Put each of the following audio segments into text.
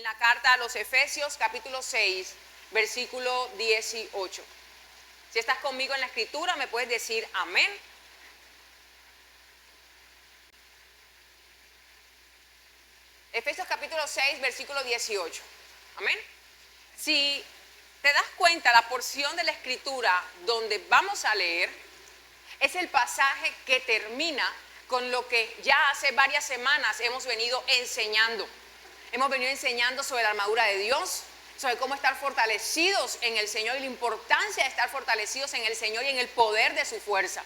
la carta a los Efesios, capítulo 6, versículo 18. Si estás conmigo en la escritura, me puedes decir amén. Efesios capítulo 6, versículo 18. Amén. Si te das cuenta, la porción de la escritura donde vamos a leer es el pasaje que termina con lo que ya hace varias semanas hemos venido enseñando. Hemos venido enseñando sobre la armadura de Dios, sobre cómo estar fortalecidos en el Señor y la importancia de estar fortalecidos en el Señor y en el poder de su fuerza.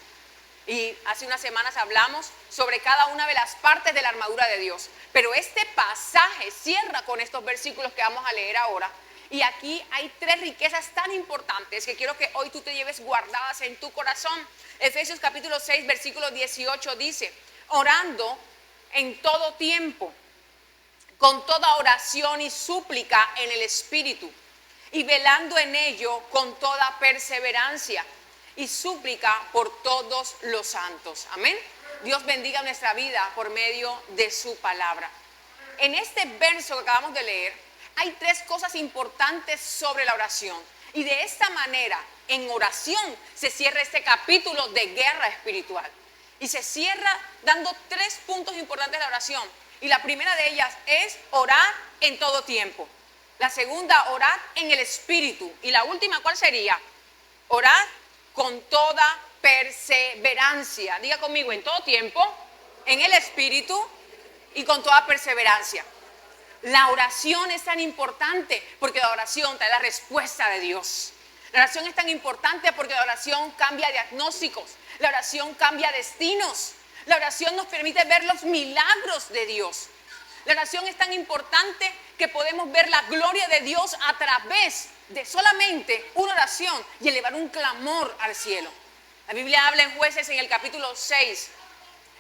Y hace unas semanas hablamos sobre cada una de las partes de la armadura de Dios. Pero este pasaje cierra con estos versículos que vamos a leer ahora. Y aquí hay tres riquezas tan importantes que quiero que hoy tú te lleves guardadas en tu corazón. Efesios capítulo 6, versículo 18 dice: orando en todo tiempo, con toda oración y súplica en el Espíritu, y velando en ello con toda perseverancia y súplica por todos los santos. Amén. Dios bendiga nuestra vida por medio de su palabra. En este verso que acabamos de leer, hay tres cosas importantes sobre la oración. Y de esta manera, en oración, se cierra este capítulo de guerra espiritual. Y se cierra dando tres puntos importantes de la oración. Y la primera de ellas es orar en todo tiempo. La segunda, orar en el Espíritu. Y la última, ¿cuál sería? Orar con toda perseverancia. Diga conmigo, en todo tiempo, en el Espíritu y con toda perseverancia. La oración es tan importante porque la oración trae la respuesta de Dios. La oración es tan importante porque la oración cambia diagnósticos. La oración cambia destinos. La oración nos permite ver los milagros de Dios. La oración es tan importante que podemos ver la gloria de Dios a través de solamente una oración y elevar un clamor al cielo. La Biblia habla en Jueces en el capítulo 6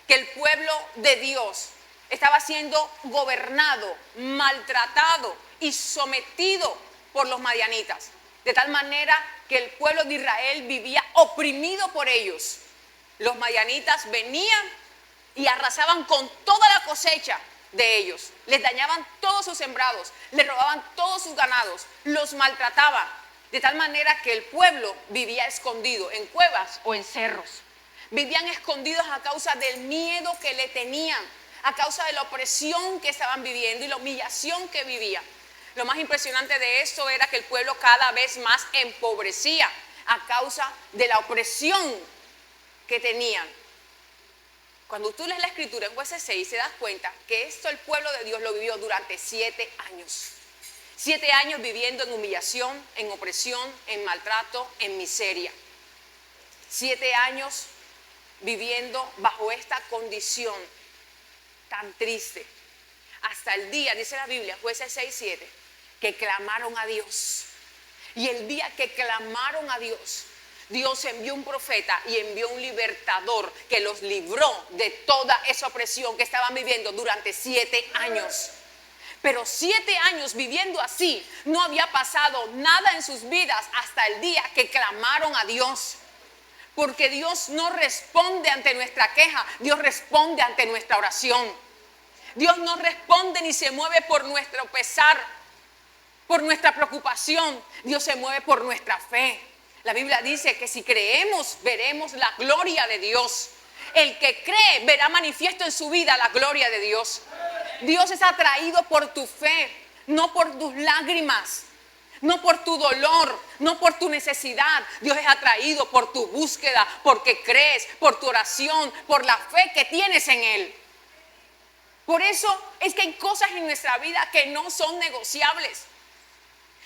que el pueblo de Dios estaba siendo gobernado, maltratado y sometido por los madianitas. De tal manera que el pueblo de Israel vivía oprimido por ellos. Los madianitas venían y arrasaban con toda la cosecha de ellos. Les dañaban todos sus sembrados, les robaban todos sus ganados, los maltrataban. De tal manera que el pueblo vivía escondido en cuevas o en cerros. Vivían escondidos a causa del miedo que le tenían, a causa de la opresión que estaban viviendo y la humillación que vivían. Lo más impresionante de esto era que el pueblo cada vez más empobrecía a causa de la opresión que tenían. Cuando tú lees la escritura en Jueces 6, se das cuenta que esto el pueblo de Dios lo vivió durante 7 años. 7 años viviendo en humillación, en opresión, en maltrato, en miseria. 7 años viviendo bajo esta condición tan triste. Hasta el día, dice la Biblia, Jueces 6, 7, que clamaron a Dios. Y el día que clamaron a Dios, Dios envió un profeta y envió un libertador que los libró de toda esa opresión que estaban viviendo durante 7 años. Pero 7 años viviendo así, no había pasado nada en sus vidas hasta el día que clamaron a Dios. Porque Dios no responde ante nuestra queja, Dios responde ante nuestra oración. Dios no responde ni se mueve por nuestro pesar, por nuestra preocupación. Dios se mueve por nuestra fe. La Biblia dice que si creemos, veremos la gloria de Dios. El que cree verá manifiesto en su vida la gloria de Dios. Dios es atraído por tu fe, no por tus lágrimas, no por tu dolor, no por tu necesidad. Dios es atraído por tu búsqueda, porque crees, por tu oración, por la fe que tienes en Él. Por eso es que hay cosas en nuestra vida que no son negociables.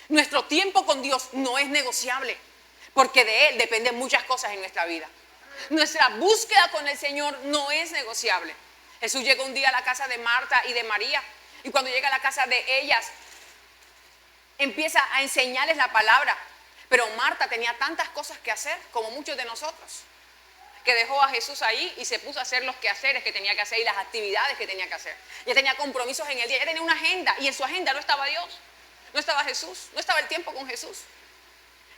Nuestro tiempo con Dios no es negociable, porque de Él dependen muchas cosas en nuestra vida. Nuestra búsqueda con el Señor no es negociable. Jesús llegó un día a la casa de Marta y de María, y cuando llega a la casa de ellas, empieza a enseñarles la palabra. Pero Marta tenía tantas cosas que hacer, como muchos de nosotros, que dejó a Jesús ahí y se puso a hacer los quehaceres que tenía que hacer y las actividades que tenía que hacer. Ella tenía compromisos en el día, ella tenía una agenda, y en su agenda no estaba Dios, no estaba Jesús, no estaba el tiempo con Jesús.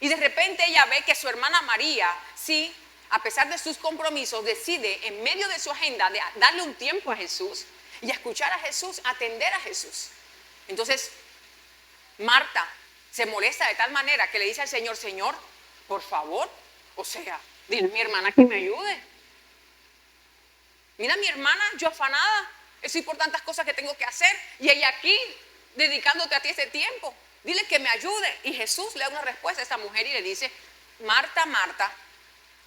Y de repente ella ve que su hermana María, sí, a pesar de sus compromisos, decide en medio de su agenda de darle un tiempo a Jesús y a escuchar a Jesús, atender a Jesús. Entonces Marta se molesta de tal manera que le dice al Señor, Señor, por favor, o sea, dile a mi hermana que me ayude. Mira, mi hermana, yo afanada, estoy por tantas cosas que tengo que hacer y ella aquí dedicándote a ti ese tiempo. Dile que me ayude. Y Jesús le da una respuesta a esta mujer y le dice, Marta, Marta,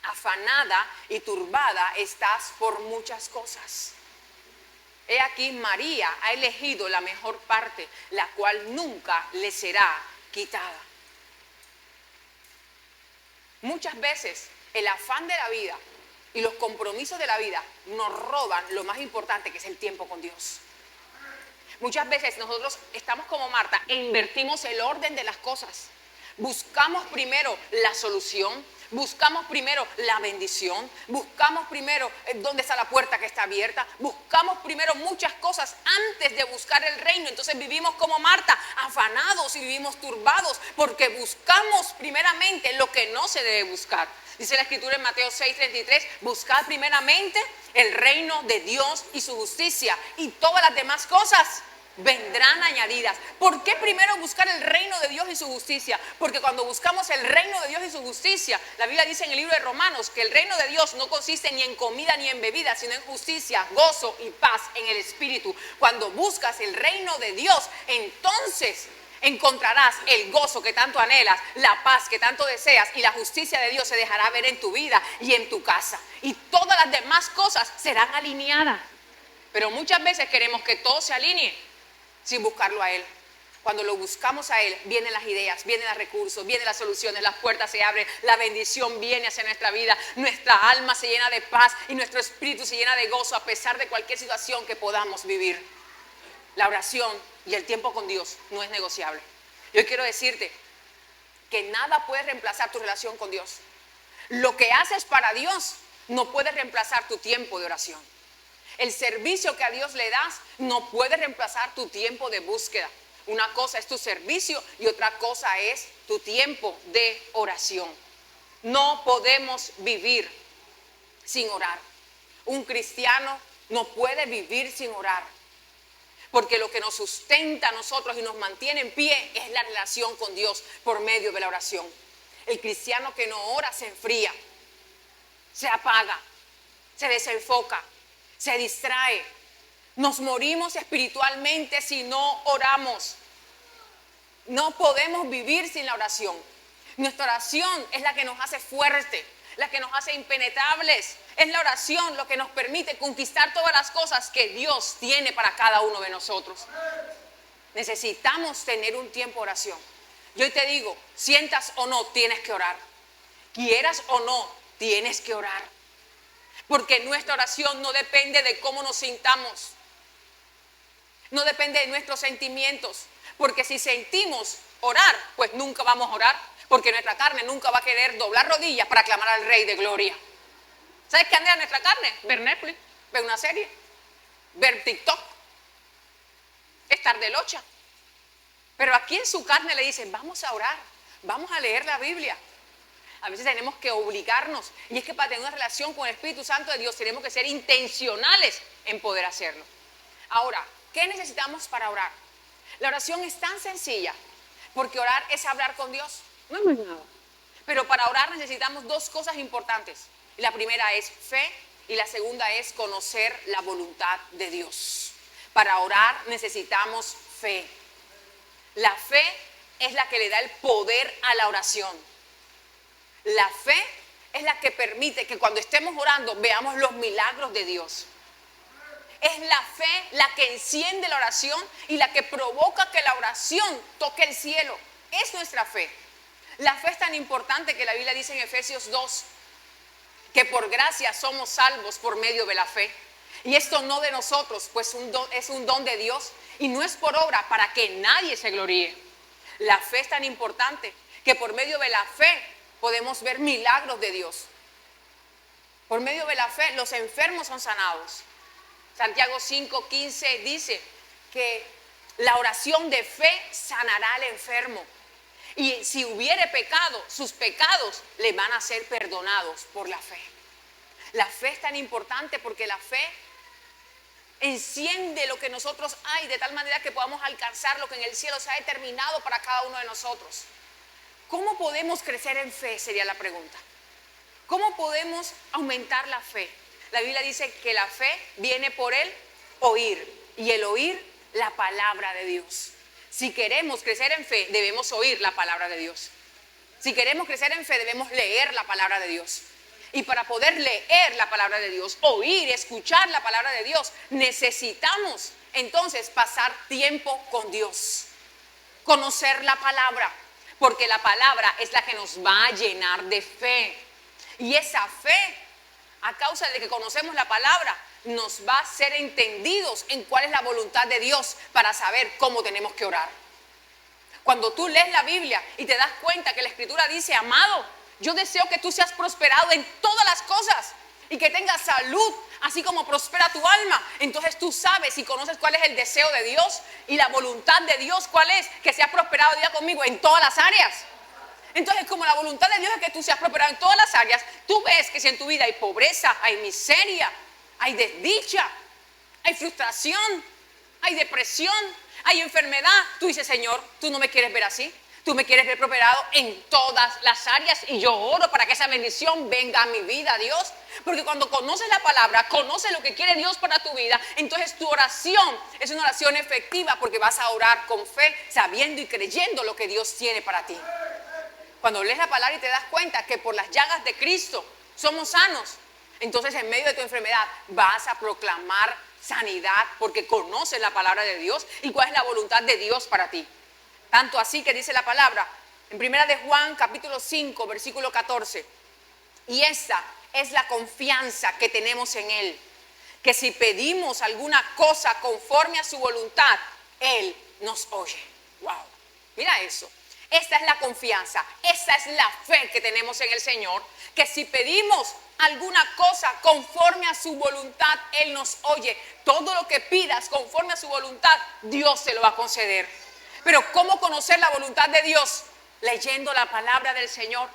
afanada y turbada estás por muchas cosas. He aquí, María ha elegido la mejor parte, la cual nunca le será quitada. Muchas veces el afán de la vida y los compromisos de la vida nos roban lo más importante, que es el tiempo con Dios. Muchas veces nosotros estamos como Marta e invertimos el orden de las cosas. Buscamos primero la solución, buscamos primero la bendición, buscamos primero dónde está la puerta que está abierta, buscamos primero muchas cosas antes de buscar el reino. Entonces vivimos como Marta, afanados, y vivimos turbados porque buscamos primeramente lo que no se debe buscar. Dice la Escritura en Mateo 6:33, buscad primeramente el reino de Dios y su justicia, y todas las demás cosas vendrán añadidas. ¿Por qué primero buscar el reino de Dios y su justicia? Porque cuando buscamos el reino de Dios y su justicia, la Biblia dice en el libro de Romanos que el reino de Dios no consiste ni en comida ni en bebida, sino en justicia, gozo y paz en el Espíritu. Cuando buscas el reino de Dios, entonces encontrarás el gozo que tanto anhelas, la paz que tanto deseas, y la justicia de Dios se dejará ver en tu vida y en tu casa. Y todas las demás cosas serán alineadas. Pero muchas veces queremos que todo se alinee sin buscarlo a Él. Cuando lo buscamos a Él, vienen las ideas, vienen los recursos, vienen las soluciones, las puertas se abren, la bendición viene hacia nuestra vida, nuestra alma se llena de paz y nuestro espíritu se llena de gozo a pesar de cualquier situación que podamos vivir. La oración y el tiempo con Dios no es negociable. Yo quiero decirte que nada puede reemplazar tu relación con Dios. Lo que haces para Dios no puede reemplazar tu tiempo de oración. El servicio que a Dios le das no puede reemplazar tu tiempo de búsqueda. Una cosa es tu servicio y otra cosa es tu tiempo de oración. No podemos vivir sin orar. Un cristiano no puede vivir sin orar. Porque lo que nos sustenta a nosotros y nos mantiene en pie es la relación con Dios por medio de la oración. El cristiano que no ora se enfría, se apaga, se desenfoca, se distrae. Nos morimos espiritualmente si no oramos. No podemos vivir sin la oración. Nuestra oración es la que nos hace fuertes, la que nos hace impenetrables. Es la oración lo que nos permite conquistar todas las cosas que Dios tiene para cada uno de nosotros. Necesitamos tener un tiempo de oración. Yo te digo, sientas o no, tienes que orar. Quieras o no, tienes que orar. Porque nuestra oración no depende de cómo nos sintamos. No depende de nuestros sentimientos. Porque si sentimos orar, pues nunca vamos a orar. Porque nuestra carne nunca va a querer doblar rodillas para clamar al Rey de Gloria. ¿Sabes qué anhela nuestra carne? Ver Netflix, ver una serie, ver TikTok, estar de locha. Pero aquí en su carne le dicen, vamos a orar, vamos a leer la Biblia. A veces tenemos que obligarnos. Y es que para tener una relación con el Espíritu Santo de Dios tenemos que ser intencionales en poder hacerlo. Ahora, ¿qué necesitamos para orar? La oración es tan sencilla, porque orar es hablar con Dios. No es más nada. Pero para orar necesitamos dos cosas importantes. Y la primera es fe y la segunda es conocer la voluntad de Dios. Para orar necesitamos fe. La fe es la que le da el poder a la oración. La fe es la que permite que cuando estemos orando veamos los milagros de Dios. Es la fe la que enciende la oración y la que provoca que la oración toque el cielo. Es nuestra fe. La fe es tan importante que la Biblia dice en Efesios 2 que por gracia somos salvos por medio de la fe. Y esto no de nosotros, pues es un don de Dios y no es por obra para que nadie se gloríe. La fe es tan importante que por medio de la fe podemos ver milagros de Dios. Por medio de la fe los enfermos son sanados. Santiago 5:15 dice que la oración de fe sanará al enfermo. Y si hubiere pecado, sus pecados le van a ser perdonados por la fe. La fe es tan importante porque la fe Enciende lo que nosotros hay de tal manera que podamos alcanzar lo que en el cielo se ha determinado para cada uno de nosotros. ¿Cómo podemos crecer en fe? Sería la pregunta. ¿Cómo podemos aumentar la fe? La Biblia dice que la fe viene por el oír y el oír la palabra de Dios. Si queremos crecer en fe, debemos oír la palabra de Dios. Si queremos crecer en fe, debemos leer la palabra de Dios. Y para poder leer la palabra de Dios, oír, escuchar la palabra de Dios, necesitamos entonces pasar tiempo con Dios. Conocer la palabra, porque la palabra es la que nos va a llenar de fe. Y esa fe, a causa de que conocemos la palabra, nos va a hacer entendidos en cuál es la voluntad de Dios para saber cómo tenemos que orar. Cuando tú lees la Biblia y te das cuenta que la Escritura dice, amado, yo deseo que tú seas prosperado en todas las cosas y que tengas salud, así como prospera tu alma. Entonces tú sabes y conoces cuál es el deseo de Dios y la voluntad de Dios, cuál es, que seas prosperado día conmigo en todas las áreas. Entonces, como la voluntad de Dios es que tú seas prosperado en todas las áreas, tú ves que si en tu vida hay pobreza, hay miseria, hay desdicha, hay frustración, hay depresión, hay enfermedad, tú dices, Señor, tú no me quieres ver así. Tú me quieres ver prosperado en todas las áreas y yo oro para que esa bendición venga a mi vida, Dios. Porque cuando conoces la palabra, conoces lo que quiere Dios para tu vida, entonces tu oración es una oración efectiva porque vas a orar con fe, sabiendo y creyendo lo que Dios tiene para ti. Cuando lees la palabra y te das cuenta que por las llagas de Cristo somos sanos, entonces en medio de tu enfermedad vas a proclamar sanidad porque conoces la palabra de Dios y cuál es la voluntad de Dios para ti. Tanto así que dice la palabra en 1 de Juan capítulo 5 versículo 14. Y esta es la confianza que tenemos en Él, que si pedimos alguna cosa conforme a su voluntad, Él nos oye. Wow, mira eso. Esta es la confianza, esta es la fe que tenemos en el Señor, que si pedimos alguna cosa conforme a su voluntad, Él nos oye. Todo lo que pidas conforme a su voluntad, Dios se lo va a conceder. Pero ¿cómo conocer la voluntad de Dios? Leyendo la palabra del Señor.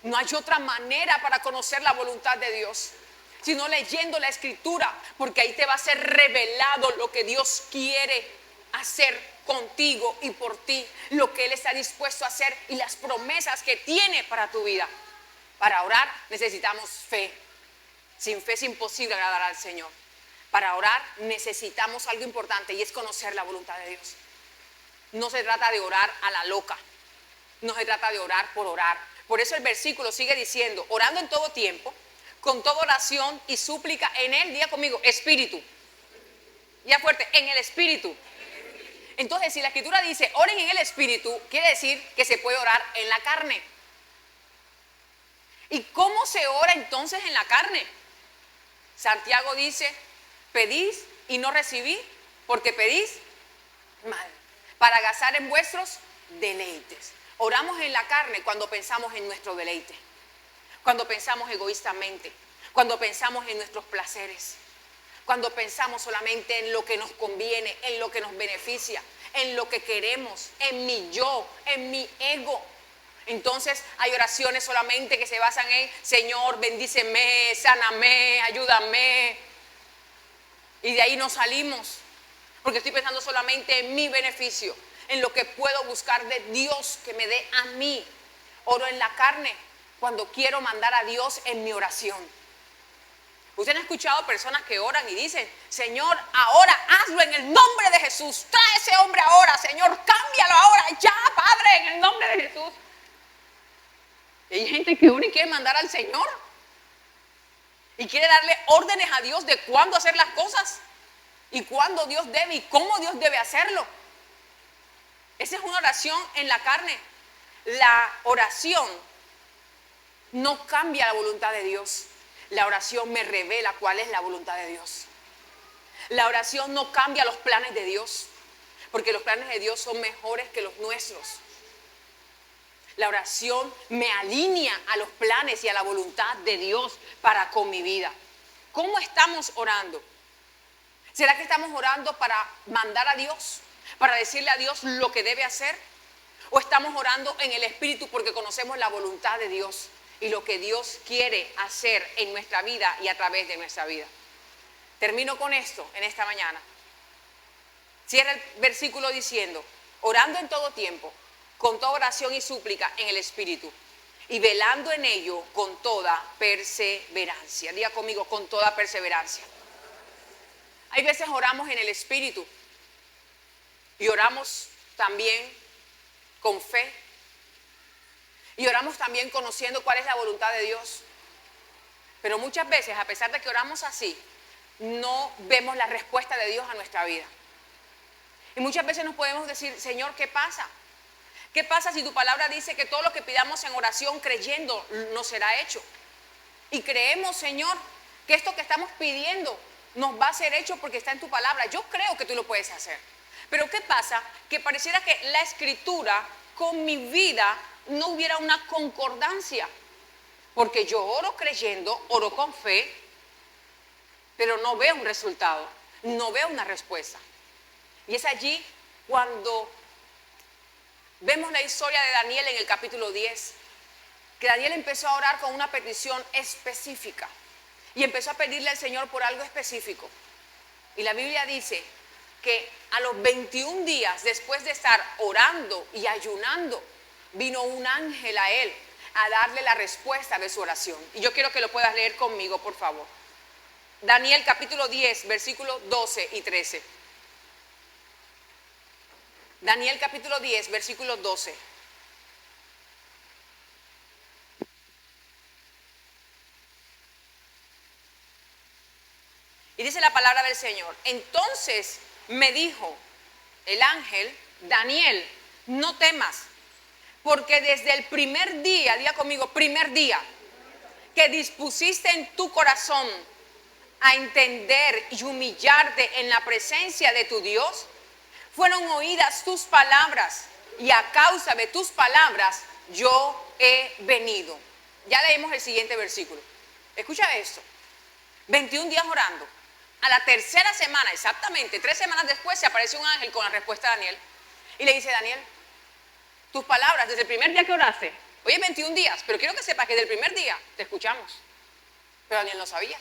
No hay otra manera para conocer la voluntad de Dios, sino leyendo la Escritura, porque ahí te va a ser revelado lo que Dios quiere hacer contigo y por ti, lo que Él está dispuesto a hacer y las promesas que tiene para tu vida. Para orar necesitamos fe. Sin fe es imposible agradar al Señor. Para orar necesitamos algo importante y es conocer la voluntad de Dios. No se trata de orar a la loca, no se trata de orar por orar. Por eso el versículo sigue diciendo, orando en todo tiempo, con toda oración y súplica en el, diga conmigo, espíritu. Ya fuerte, en el espíritu. Entonces, si la Escritura dice, oren en el espíritu, quiere decir que se puede orar en la carne. ¿Y cómo se ora entonces en la carne? Santiago dice, pedís y no recibís, porque pedís mal, para gozar en vuestros deleites. Oramos en la carne cuando pensamos en nuestro deleite, cuando pensamos egoístamente, cuando pensamos en nuestros placeres, cuando pensamos solamente en lo que nos conviene, en lo que nos beneficia, en lo que queremos, en mi yo, en mi ego. Entonces hay oraciones solamente que se basan en, Señor, bendíceme, sáname, ayúdame. Y de ahí no salimos, porque estoy pensando solamente en mi beneficio, en lo que puedo buscar de Dios que me dé a mí. Oro en la carne cuando quiero mandar a Dios en mi oración. Ustedes han escuchado personas que oran y dicen, Señor, ahora hazlo en el nombre de Jesús. Trae ese hombre ahora, Señor, cámbialo ahora, ya, Padre, en el nombre de Jesús. Y hay gente que ora y quiere mandar al Señor y quiere darle órdenes a Dios de cuándo hacer las cosas y cuándo Dios debe y cómo Dios debe hacerlo. Esa es una oración en la carne. La oración no cambia la voluntad de Dios. La oración me revela cuál es la voluntad de Dios. La oración no cambia los planes de Dios, porque los planes de Dios son mejores que los nuestros. La oración me alinea a los planes y a la voluntad de Dios para con mi vida. ¿Cómo estamos orando? ¿Será que estamos orando para mandar a Dios? ¿Para decirle a Dios lo que debe hacer? ¿O estamos orando en el Espíritu porque conocemos la voluntad de Dios y lo que Dios quiere hacer en nuestra vida y a través de nuestra vida? Termino con esto en esta mañana. Cierra el versículo diciendo, orando en todo tiempo, con toda oración y súplica en el Espíritu, y velando en ello con toda perseverancia. Diga conmigo, con toda perseverancia. Hay veces oramos en el Espíritu y oramos también con fe y oramos también conociendo cuál es la voluntad de Dios. Pero muchas veces, a pesar de que oramos así, no vemos la respuesta de Dios a nuestra vida. Y muchas veces nos podemos decir, Señor, ¿qué pasa? ¿Qué pasa si tu palabra dice que todo lo que pidamos en oración creyendo nos será hecho? Y creemos, Señor, que esto que estamos pidiendo nos va a ser hecho porque está en tu palabra. Yo creo que tú lo puedes hacer. Pero ¿qué pasa? Que pareciera que la Escritura con mi vida no hubiera una concordancia. Porque yo oro creyendo, oro con fe, pero no veo un resultado, no veo una respuesta. Y es allí cuando vemos la historia de Daniel en el capítulo 10, que Daniel empezó a orar con una petición específica y empezó a pedirle al Señor por algo específico. Y la Biblia dice que a los 21 días después de estar orando y ayunando, vino un ángel a él a darle la respuesta de su oración. Y yo quiero que lo puedas leer conmigo, por favor. Daniel capítulo 10, versículos 12 y 13. Daniel capítulo 10, versículo 12. Y dice la palabra del Señor. Entonces me dijo el ángel, Daniel, no temas, porque desde el primer día, diga conmigo, primer día, que dispusiste en tu corazón a entender y humillarte en la presencia de tu Dios, fueron oídas tus palabras, y a causa de tus palabras yo he venido. Ya leemos el siguiente versículo. Escucha esto. 21 días orando. A la tercera semana, exactamente 3 semanas después, se aparece un ángel con la respuesta de Daniel y le dice, Daniel, tus palabras desde el primer día que oraste, hoy es 21 días, pero quiero que sepas que desde el primer día te escuchamos. Pero Daniel no sabía.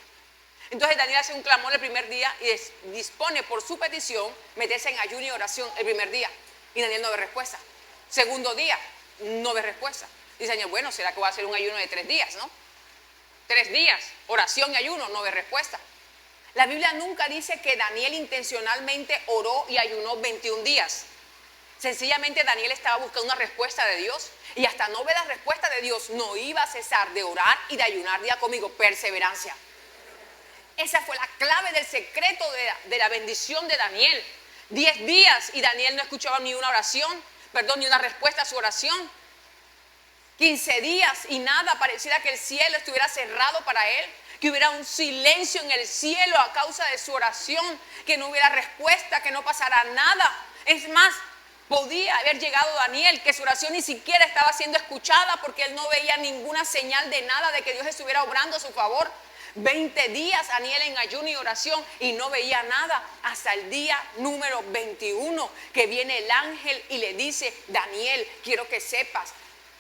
Entonces Daniel hace un clamor el primer día y dispone por su petición meterse en ayuno y oración el primer día. Y Daniel no ve respuesta. Segundo día, no ve respuesta. Dice Daniel, bueno, será que va a hacer un ayuno de 3 días, ¿no? 3 días, oración y ayuno, no ve respuesta. La Biblia nunca dice que Daniel intencionalmente oró y ayunó 21 días. Sencillamente Daniel estaba buscando una respuesta de Dios y hasta no ver la respuesta de Dios no iba a cesar de orar y de ayunar. Diga conmigo, perseverancia. Esa fue la clave del secreto de la bendición de Daniel. 10 días y Daniel no escuchaba ni una oración, ni una respuesta a su oración. 15 días y nada, pareciera que el cielo estuviera cerrado para él, que hubiera un silencio en el cielo a causa de su oración, que no hubiera respuesta, que no pasara nada. Es más, podía haber llegado Daniel, que su oración ni siquiera estaba siendo escuchada porque él no veía ninguna señal de nada, de que Dios estuviera obrando a su favor. 20 días Daniel en ayuno y oración y no veía nada hasta el día número 21 que viene el ángel y le dice, Daniel, quiero que sepas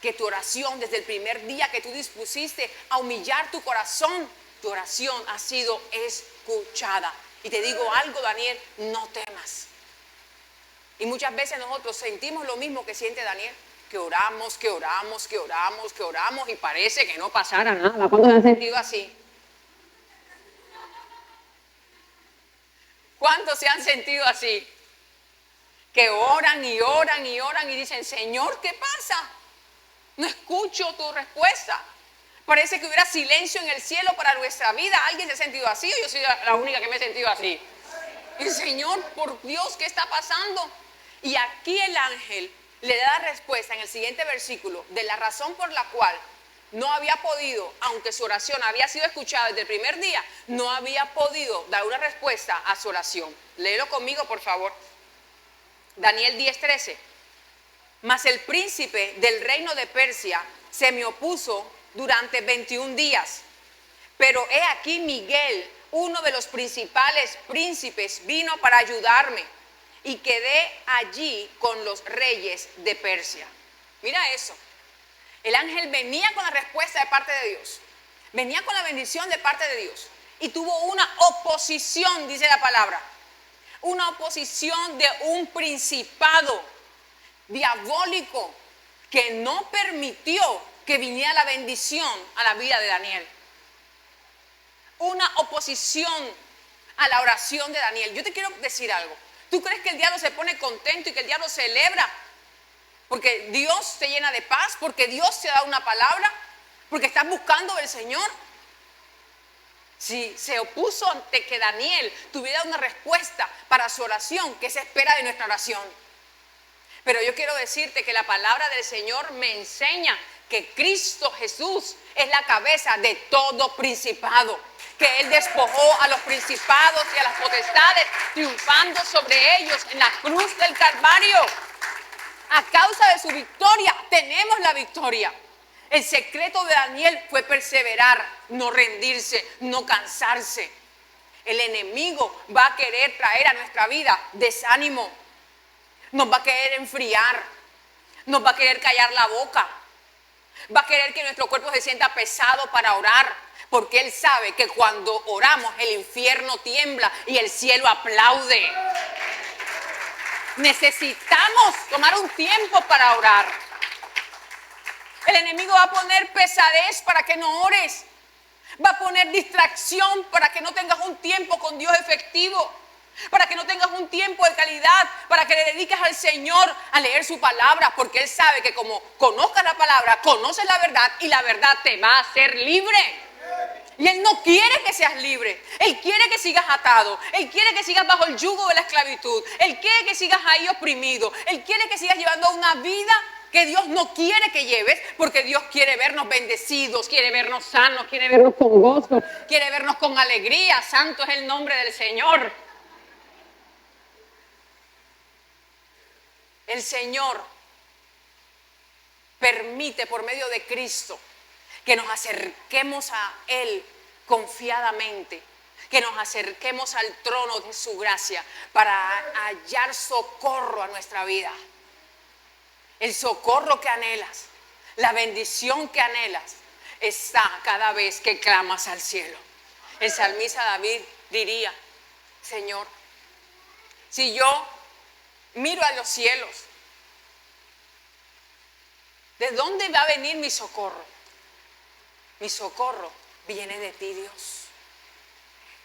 que tu oración desde el primer día que tú dispusiste a humillar tu corazón, tu oración ha sido escuchada. Y te digo algo, Daniel, no temas. Y muchas veces nosotros sentimos lo mismo que siente Daniel, que oramos y parece que no pasara nada. ¿Cuántos han sentido así? ¿Cuántos se han sentido así? Que oran y dicen, Señor, ¿qué pasa? No escucho tu respuesta. Parece que hubiera silencio en el cielo para nuestra vida. ¿Alguien se ha sentido así o yo soy la única que me he sentido así? Y Señor, por Dios, ¿qué está pasando? Y aquí el ángel le da la respuesta en el siguiente versículo de la razón por la cual no había podido, aunque su oración había sido escuchada desde el primer día, no había podido dar una respuesta a su oración. Léelo conmigo, por favor. Daniel 10:13. Mas el príncipe del reino de Persia se me opuso durante 21 días. Pero he aquí Miguel, uno de los principales príncipes, vino para ayudarme y quedé allí con los reyes de Persia. Mira eso. El ángel venía con la respuesta de parte de Dios. Venía con la bendición de parte de Dios. y tuvo una oposición, dice la palabra. Una oposición de un principado diabólico que no permitió que viniera la bendición a la vida de Daniel. Una oposición a la oración de Daniel. Yo te quiero decir algo. ¿Tú crees que el diablo se pone contento y que el diablo celebra? Porque Dios te llena de paz, porque Dios te da una palabra, porque estás buscando del Señor. Si se opuso ante que Daniel tuviera una respuesta para su oración, ¿qué se espera de nuestra oración? Pero yo quiero decirte que la palabra del Señor me enseña que Cristo Jesús es la cabeza de todo principado, que Él despojó a los principados y a las potestades, triunfando sobre ellos en la cruz del Calvario. A causa de su victoria, tenemos la victoria. El secreto de Daniel fue perseverar, no rendirse, no cansarse. El enemigo va a querer traer a nuestra vida desánimo. Nos va a querer enfriar. Nos va a querer callar la boca. Va a querer que nuestro cuerpo se sienta pesado para orar. Porque Él sabe que cuando oramos el infierno tiembla y el cielo aplaude. Necesitamos tomar un tiempo para orar. El enemigo va a poner pesadez para que no ores. Va a poner distracción para que no tengas un tiempo con Dios efectivo. Para que no tengas un tiempo de calidad. Para que le dediques al Señor a leer su palabra. Porque Él sabe que como conozcas la palabra, conoces la verdad y la verdad te va a hacer libre. Y Él no quiere que seas libre. Él quiere que sigas atado. Él quiere que sigas bajo el yugo de la esclavitud. Él quiere que sigas ahí oprimido. Él quiere que sigas llevando una vida que Dios no quiere que lleves, porque Dios quiere vernos bendecidos, quiere vernos sanos, quiere vernos con gozo, quiere vernos con alegría. Santo es el nombre del Señor. El Señor permite por medio de Cristo que nos acerquemos a Él confiadamente, que nos acerquemos al trono de su gracia para hallar socorro a nuestra vida. El socorro que anhelas, la bendición que anhelas, está cada vez que clamas al cielo. El salmista David diría: Señor, si yo miro a los cielos, ¿de dónde va a venir mi socorro? Mi socorro viene de ti, Dios.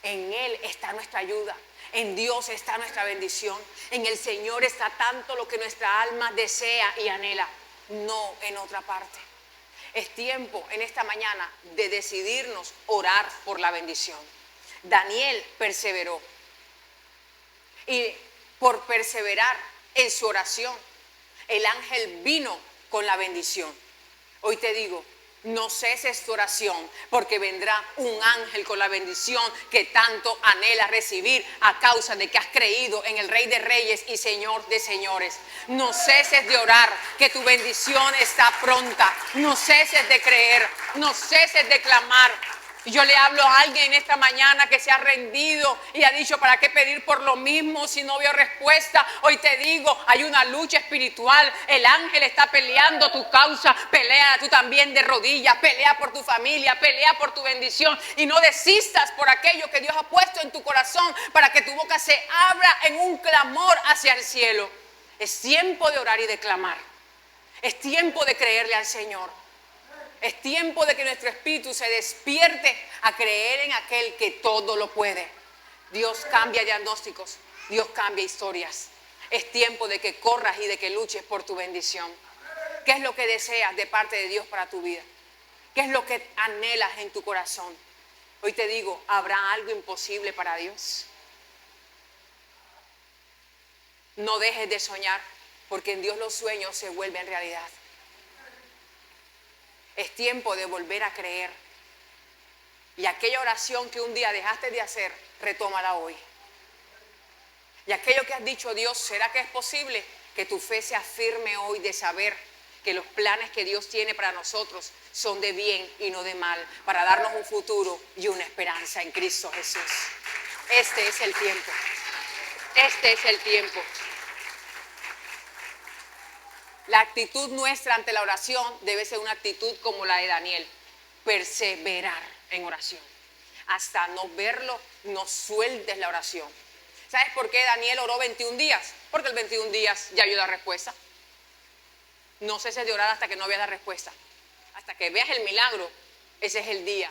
En Él está nuestra ayuda. En Dios está nuestra bendición. En el Señor está tanto lo que nuestra alma desea y anhela, no en otra parte. Es tiempo en esta mañana de decidirnos orar por la bendición. Daniel perseveró. Y por perseverar en su oración, el ángel vino con la bendición. Hoy te digo, no ceses tu oración, porque vendrá un ángel con la bendición que tanto anhelas recibir a causa de que has creído en el Rey de Reyes y Señor de Señores. No ceses de orar, que tu bendición está pronta. No ceses de creer, no ceses de clamar. Yo le hablo a alguien en esta mañana que se ha rendido y ha dicho: ¿para qué pedir por lo mismo si no veo respuesta? Hoy te digo, hay una lucha espiritual. El ángel está peleando tu causa. Pelea tú también de rodillas. Pelea por tu familia. Pelea por tu bendición. Y no desistas por aquello que Dios ha puesto en tu corazón, para que tu boca se abra en un clamor hacia el cielo. Es tiempo de orar y de clamar. Es tiempo de creerle al Señor. Es tiempo de que nuestro espíritu se despierte a creer en aquel que todo lo puede. Dios cambia diagnósticos, Dios cambia historias. Es tiempo de que corras y de que luches por tu bendición. ¿Qué es lo que deseas de parte de Dios para tu vida? ¿Qué es lo que anhelas en tu corazón? Hoy te digo, ¿habrá algo imposible para Dios? No dejes de soñar, porque en Dios los sueños se vuelven realidad. Es tiempo de volver a creer. Y aquella oración que un día dejaste de hacer, retómala hoy. Y aquello que has dicho: Dios, ¿será que es posible? Que tu fe se afirme hoy de saber que los planes que Dios tiene para nosotros son de bien y no de mal, para darnos un futuro y una esperanza en Cristo Jesús. Este es el tiempo. Este es el tiempo. La actitud nuestra ante la oración debe ser una actitud como la de Daniel: perseverar en oración. hasta no verlo, no sueltes la oración. ¿Sabes por qué Daniel oró 21 días? Porque el 21 días ya vio la respuesta. No ceses de orar hasta que no veas la respuesta. Hasta que veas el milagro, ese es el día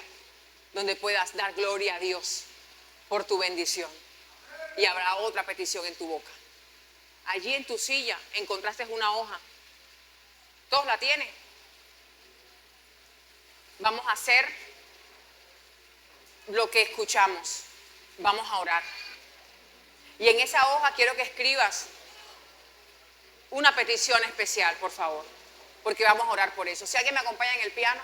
donde puedas dar gloria a Dios por tu bendición. Y habrá otra petición en tu boca. Allí en tu silla encontraste una hoja. ¿Todos la tienen? Vamos a hacer lo que escuchamos. Vamos a orar. Y en esa hoja quiero que escribas una petición especial, por favor. Porque vamos a orar por eso. Si alguien me acompaña en el piano.